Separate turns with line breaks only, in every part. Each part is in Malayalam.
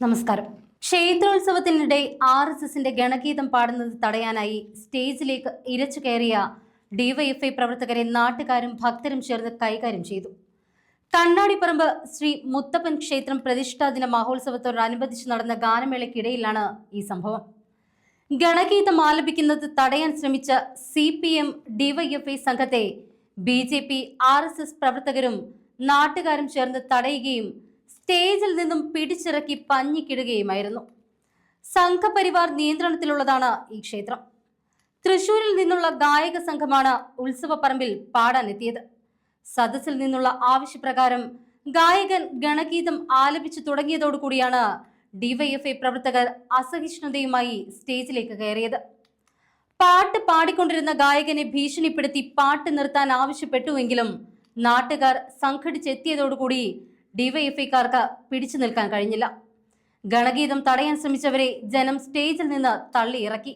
നമസ്കാരം. ക്ഷേത്രോത്സവത്തിനിടെ RSSന്റെ ഗണഗീതം പാടുന്നത് തടയാനായി സ്റ്റേജിലേക്ക് ഇരച്ചു കയറിയ ഡിവൈഎഫ്ഐ പ്രവർത്തകരെ നാട്ടുകാരും ഭക്തരും ചേർന്ന് കൈകാര്യം ചെയ്തു. കണ്ണാടിപ്പറമ്പ് ശ്രീ മുത്തപ്പൻ ക്ഷേത്രം പ്രതിഷ്ഠാദിന മഹോത്സവത്തോടനുബന്ധിച്ച് നടന്ന ഗാനമേളയ്ക്കിടയിലാണ് ഈ സംഭവം. ഗണഗീതം ആലപിക്കുന്നത് തടയാൻ ശ്രമിച്ച CPM ഡിവൈഎഫ്ഐ സംഘത്തെ BJP RSS പ്രവർത്തകരും നാട്ടുകാരും ചേർന്ന് തടയുകയും സ്റ്റേജിൽ നിന്നും പിടിച്ചിറക്കി പഞ്ഞിക്കിടുകയുമായിരുന്നു. സംഘപരിവാർ നിയന്ത്രണത്തിലുള്ളതാണ് ഈ ക്ഷേത്രം. തൃശൂരിൽ നിന്നുള്ള ഗായക സംഘമാണ് ഉത്സവപ്പറമ്പിൽ പാടാനെത്തിയത്. സദസ്സിൽ നിന്നുള്ള ആവശ്യപ്രകാരം ഗായകൻ ഗണഗീതം ആലപിച്ചു തുടങ്ങിയതോടുകൂടിയാണ് ഡിവൈഎഫ്ഐ പ്രവർത്തകർ അസഹിഷ്ണുതയുമായി സ്റ്റേജിലേക്ക് കയറിയത്. പാട്ട് പാടിക്കൊണ്ടിരുന്ന ഗായകനെ ഭീഷണിപ്പെടുത്തി പാട്ട് നിർത്താൻ ആവശ്യപ്പെട്ടുവെങ്കിലും നാട്ടുകാർ സംഘടിച്ചെത്തിയതോടുകൂടി ഡിവൈഎഫ്ഐക്കാർക്ക് പിടിച്ചു നിൽക്കാൻ കഴിഞ്ഞില്ല. ഗണഗീതം തടയാൻ ശ്രമിച്ചവരെ ജനം സ്റ്റേജിൽ നിന്ന് തള്ളിയിറക്കി.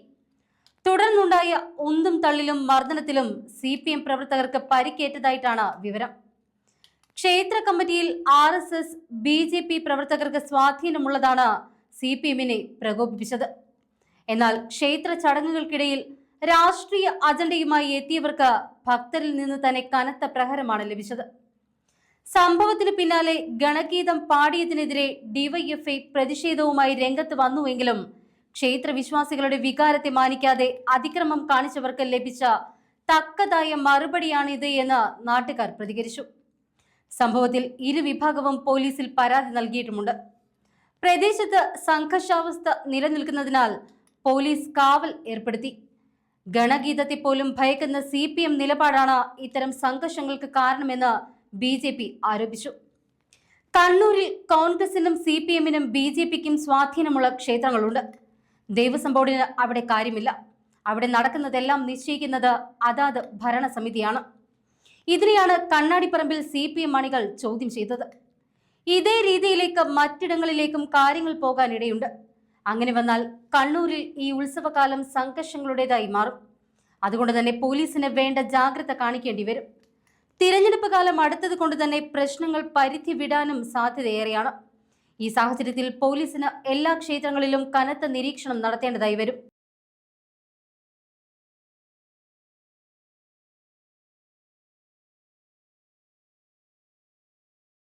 തുടർന്നുണ്ടായ ഉന്തും തള്ളിലും മർദ്ദനത്തിലും CPM പ്രവർത്തകർക്ക് പരിക്കേറ്റതായിട്ടാണ് വിവരം. ക്ഷേത്ര കമ്മിറ്റിയിൽ RSS BJP പ്രവർത്തകർക്ക് സ്വാധീനമുള്ളതാണ് CPMനെ പ്രകോപിപ്പിച്ചത്. എന്നാൽ ക്ഷേത്ര ചടങ്ങുകൾക്കിടയിൽ രാഷ്ട്രീയ അജണ്ടയുമായി എത്തിയവർക്ക് ഭക്തരിൽ നിന്ന് തന്നെ കനത്ത പ്രഹരമാണ് ലഭിച്ചത്. സംഭവത്തിന് പിന്നാലെ ഗണഗീതം പാടിയതിനെതിരെ ഡിവൈഎഫ്ഐ പ്രതിഷേധവുമായി രംഗത്ത് വന്നുവെങ്കിലും ക്ഷേത്ര വിശ്വാസികളുടെ വികാരത്തെ മാനിക്കാതെ അതിക്രമം കാണിച്ചവർക്ക് ലഭിച്ച തക്കതായ മറുപടിയാണിത് എന്ന് നാട്ടുകാർ പ്രതികരിച്ചു. സംഭവത്തിൽ ഇരുവിഭാഗവും പോലീസിൽ പരാതി നൽകിയിട്ടുമുണ്ട്. പ്രദേശത്ത് സംഘർഷാവസ്ഥ നിലനിൽക്കുന്നതിനാൽ പോലീസ് കാവൽ ഏർപ്പെടുത്തി. ഗണഗീതത്തെ പോലും ഭയക്കുന്ന CPM നിലപാടാണ് ഇത്തരം സംഘർഷങ്ങൾക്ക് കാരണമെന്ന് BJP ആരോപിച്ചു. കണ്ണൂരിൽ കോൺഗ്രസിനും CPMനും BJPക്കും സ്വാധീനമുള്ള ക്ഷേത്രങ്ങളുണ്ട്. ദേവസ്വം ബോർഡിന് അവിടെ കാര്യമില്ല. അവിടെ നടക്കുന്നതെല്ലാം നിശ്ചയിക്കുന്നത് അതാത് ഭരണസമിതിയാണ്. ഇതിനെയാണ് കണ്ണാടിപ്പറമ്പിൽ CPM അണികൾ ചോദ്യം ചെയ്തത്. ഇതേ രീതിയിലേക്ക് മറ്റിടങ്ങളിലേക്കും കാര്യങ്ങൾ പോകാനിടയുണ്ട്. അങ്ങനെ വന്നാൽ കണ്ണൂരിൽ ഈ ഉത്സവകാലം സംഘർഷങ്ങളുടേതായി മാറും. അതുകൊണ്ട് തന്നെ പോലീസിന് വേണ്ട ജാഗ്രത കാണിക്കേണ്ടി വരും. തിരഞ്ഞെടുപ്പ് കാലം അടുത്തത് കൊണ്ട് തന്നെ പ്രശ്നങ്ങൾ പരിധി വിടാനും സാധ്യതയേറെയാണ്. ഈ സാഹചര്യത്തിൽ പോലീസിന് എല്ലാ ക്ഷേത്രങ്ങളിലും കനത്ത നിരീക്ഷണം നടത്തേണ്ടതായി വരും.